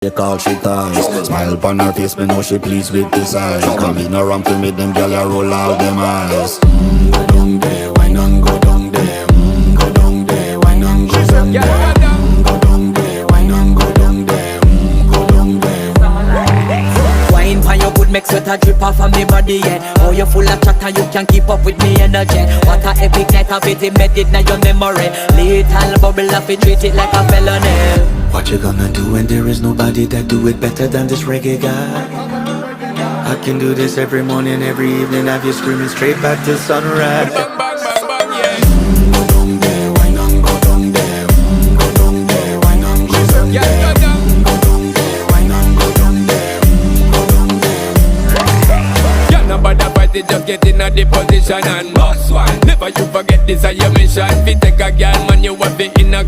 They call she ties. Smile upon her face, me know she pleased with this eyes. Come in around to me, them gyal a roll out them eyes. Go down there, why not go down there? Go down there, why not go down there? Go down there, why not go down there? Go down there. Wine pan your good, make sweat a drip off of me body, yeah. Oh, you full of chatter, you can't keep up with me energy. What a epic night of it, embedded in your memory. Little bubble of it, treat it like a felony. What you gonna do when there is nobody that do it better than this reggae guy? I can do this every morning, every evening, have you screaming straight back to sunrise. Bang, bang, bang, bang, yeah. Go down there, why not go down there? Go down there, why not go down there? Yeah, go down. Go down there, why not go down there? Go down there. Yeah, nobody fight it, just get in a the position and boss one. Never you forget this is your mission. If you take a girl, man, you have it in a